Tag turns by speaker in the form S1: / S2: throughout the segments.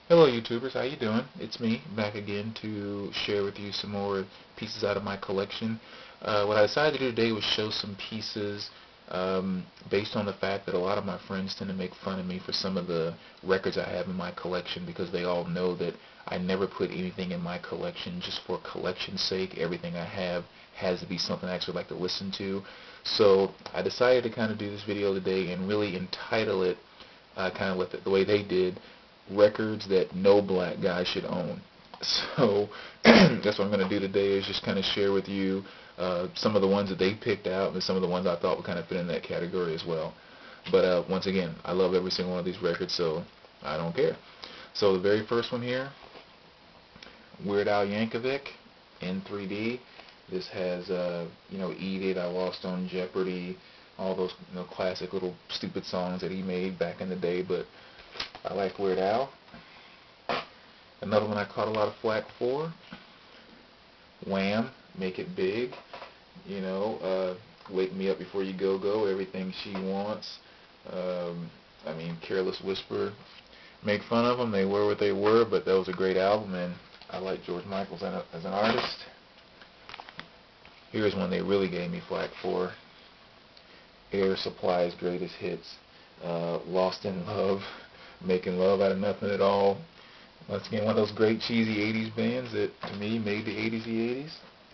S1: Hello YouTubers, how you doing? It's me, back again to share with you some more pieces out of my collection. What I decided to do today was show some pieces based on the fact that a lot of my friends tend to make fun of me for some of the records I have in my collection because they all know that I never put anything in my collection just for collection's sake. Everything I have has to be something I actually like to listen to. So I decided to kind of do this video today and really entitle it kind of with the way they did, records that no black guy should own. So that's what I'm going to do today, is just kind of share with you some of the ones that they picked out and some of the ones I thought would kind of fit in that category as well. But once again, I love every single one of these records, so I don't care. So the very first one here, Weird Al Yankovic in 3D. This has, Eat It, I Lost on Jeopardy, all those classic little stupid songs that he made back in the day, but I like Weird Al. Another one I caught a lot of flack for, Wham, Make It Big. Wake Me Up Before You Go Go, Everything She Wants. Careless Whisper. Make fun of them, they were what they were, but that was a great album, and I like George Michael as an artist. Here's one they really gave me flack for, Air Supply's Greatest Hits. Lost in Love, Making Love Out of Nothing at All. Once again, one of those great cheesy 80s bands that, to me, made the 80s the 80s.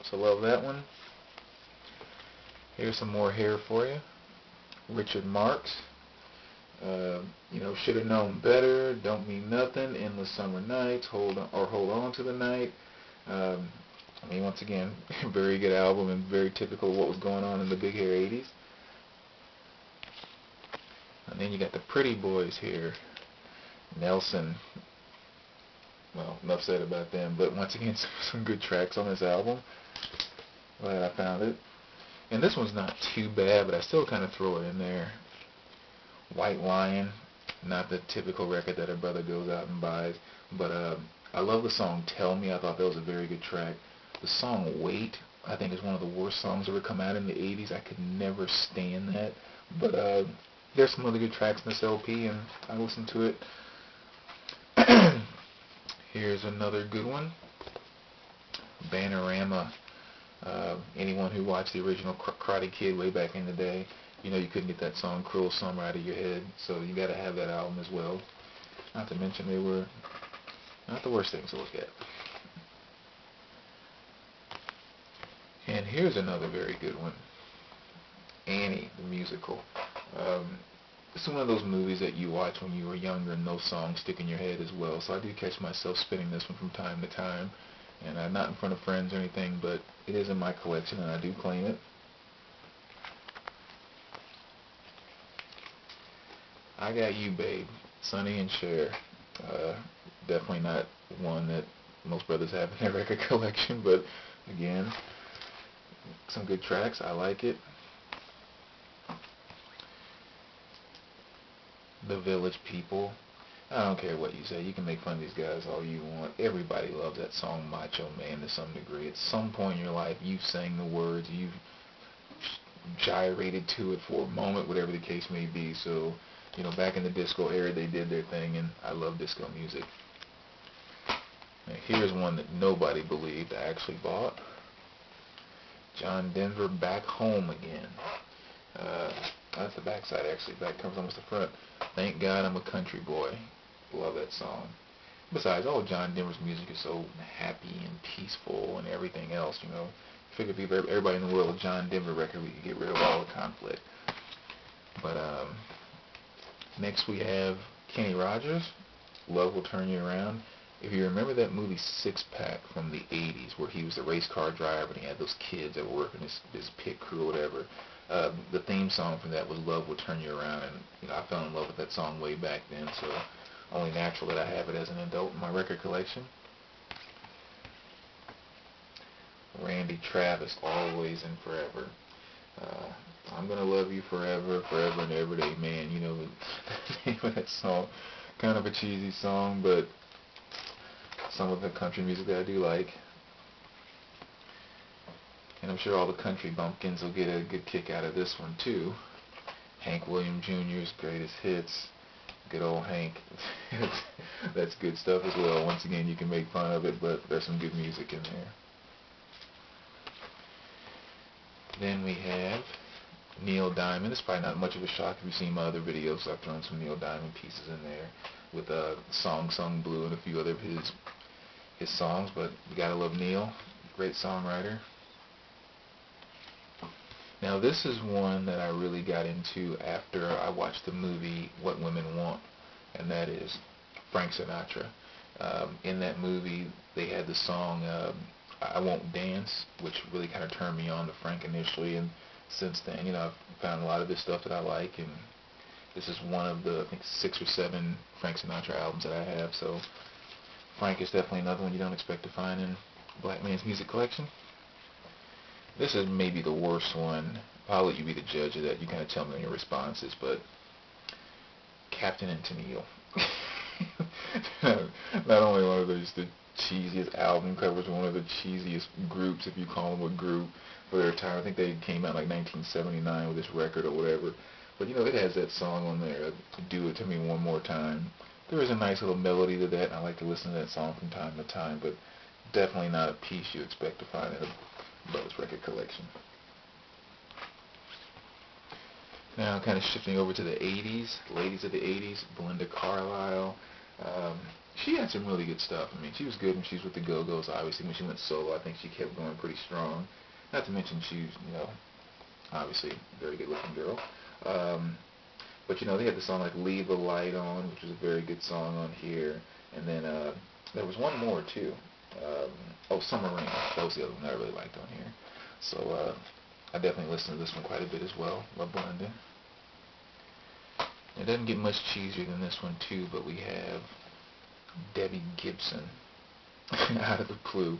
S1: So love that one. Here's some more hair for you. Richard Marx. Should Have Known Better, Don't Mean Nothing, Endless Summer Nights, Hold On to the Night. Once again, very good album and very typical of what was going on in the big hair 80s. And then you got the pretty boys here. Nelson. Well, enough said about them, but once again, some good tracks on this album. Glad I found it. And this one's not too bad, but I still kind of throw it in there. White Lion, not the typical record that a brother goes out and buys, but I love the song Tell Me. I thought that was a very good track. The song Wait, I think, is one of the worst songs ever come out in the 80s. I could never stand that, but there's some other good tracks in this LP, and I listened to it. Here's another good one, Bannerama. Anyone who watched the original Karate Kid way back in the day, you couldn't get that song Cruel Summer out of your head, so you got to have that album as well. Not to mention they were not the worst things to look at. And here's another very good one, Annie, the musical. It's one of those movies that you watch when you were younger and those songs stick in your head as well, so I do catch myself spinning this one from time to time. And I'm not in front of friends or anything, but it is in my collection and I do claim it. I Got You, Babe, Sonny and Cher. Definitely not one that most brothers have in their record collection, but again, some good tracks. I like it. The Village People. I don't care what you say. You can make fun of these guys all you want. Everybody loves that song Macho Man to some degree. At some point in your life, you've sang the words, you've gyrated to it for a moment, whatever the case may be. So, back in the disco era, they did their thing, and I love disco music. Now, here's one that nobody believed I actually bought. John Denver, Back Home Again. That's the back side, actually. Back comes almost the front. Thank God I'm a Country Boy. Love that song. Besides, all of John Denver's music is so happy and peaceful and everything else, Figure if everybody in the world a John Denver record, we could get rid of all the conflict. But next we have Kenny Rogers, Love Will Turn You Around. If you remember that movie Six Pack from the 80s, where he was the race car driver and he had those kids that were working his pit crew or whatever, the theme song from that was Love Will Turn You Around, and I fell in love with that song way back then, so only natural that I have it as an adult in my record collection. Randy Travis, Always and Forever. I'm Gonna Love You Forever, Forever and Ever, Amen. The name of that song. Kind of a cheesy song, but some of the country music that I do like. And I'm sure all the country bumpkins will get a good kick out of this one too. Hank Williams Jr.'s Greatest Hits. Good old Hank. That's good stuff as well. Once again, you can make fun of it, but there's some good music in there. Then we have Neil Diamond. It's probably not much of a shock if you've seen my other videos. I've thrown some Neil Diamond pieces in there with Song Sung Blue and a few other of his songs, but you gotta love Neil. Great songwriter. Now this is one that I really got into after I watched the movie What Women Want, and that is Frank Sinatra. In that movie, they had the song I Won't Dance, which really kind of turned me on to Frank initially, and since then, I've found a lot of his stuff that I like, and this is one of the, I think, 6 or 7 Frank Sinatra albums that I have, so Frank is definitely another one you don't expect to find in Black Man's Music Collection. This is maybe the worst one. I'll let you be the judge of that. You kind of tell me on your responses, but Captain and Tennille. Not only one of the cheesiest album covers, one of the cheesiest groups, if you call them a group, for their time. I think they came out like 1979 with this record or whatever. But it has that song on there, Do It To Me One More Time. There is a nice little melody to that, and I like to listen to that song from time to time, but definitely not a piece you expect to find in a Brothers record collection. Now, kind of shifting over to the 80s, ladies of the 80s, Belinda Carlisle. She had some really good stuff. I mean, she was good when she was with the Go-Go's, obviously. When she went solo, I think she kept going pretty strong. Not to mention she's, obviously a very good-looking girl. But, they had the song like Leave the Light On, which was a very good song on here. And then there was one more, too. Summer Rain. That was the other one I really liked on here. So I definitely listened to this one quite a bit as well. Love Belinda. It doesn't get much cheesier than this one too, but we have Debbie Gibson out of the blue.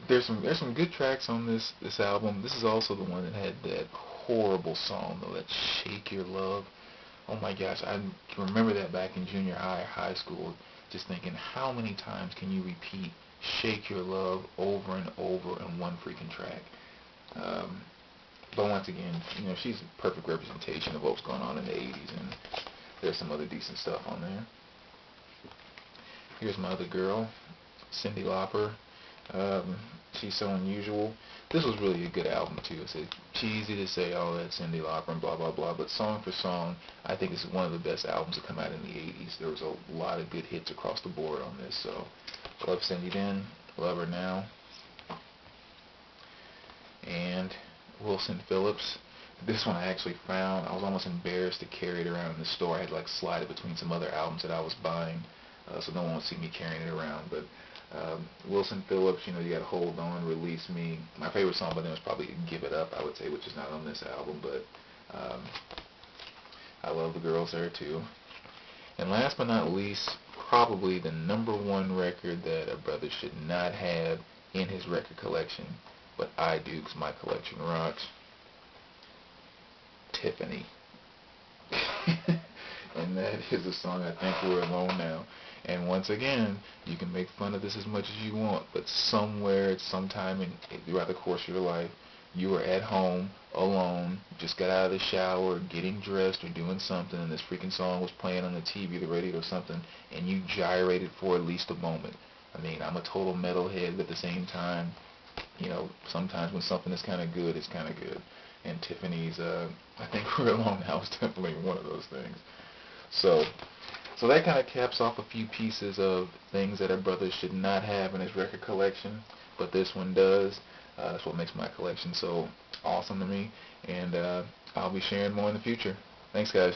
S1: There's some good tracks on this album. This is also the one that had that horrible song though, that Shake Your Love. Oh my gosh, I remember that back in junior high school, just thinking, how many times can you repeat Shake Your Love over and over in one freaking track? But once again, she's a perfect representation of what was going on in the 80s, and there's some other decent stuff on there. Here's my other girl, Cyndi Lauper. She's So Unusual. This was really a good album too. It's cheesy to say, oh, that's Cyndi Lauper and blah, blah, blah, but song for song, I think it's one of the best albums that come out in the 80s. There was a lot of good hits across the board on this, so love Cyndi then, love her now. And Wilson Phillips. This one I actually found. I was almost embarrassed to carry it around in the store. I had to slide it between some other albums that I was buying, so no one would see me carrying it around. But Wilson Phillips, you gotta Hold On, Release Me. My favorite song by them was probably Give It Up, I would say, which is not on this album, but I love the girls there too. And last but not least, probably the #1 record that a brother should not have in his record collection, but I do because my collection rocks. Tiffany. And that is a song, I Think We're Alone Now. And once again, you can make fun of this as much as you want, but somewhere at some time throughout the course of your life, you were at home, alone, just got out of the shower, getting dressed or doing something, and this freaking song was playing on the TV, the radio or something, and you gyrated for at least a moment. I mean, I'm a total metalhead, but at the same time, sometimes when something is kind of good, it's kind of good. And Tiffany's, I Think We're Alone Now is definitely one of those things. So that kind of caps off a few pieces of things that a brother should not have in his record collection, but this one does. That's what makes my collection so awesome to me, and I'll be sharing more in the future. Thanks, guys.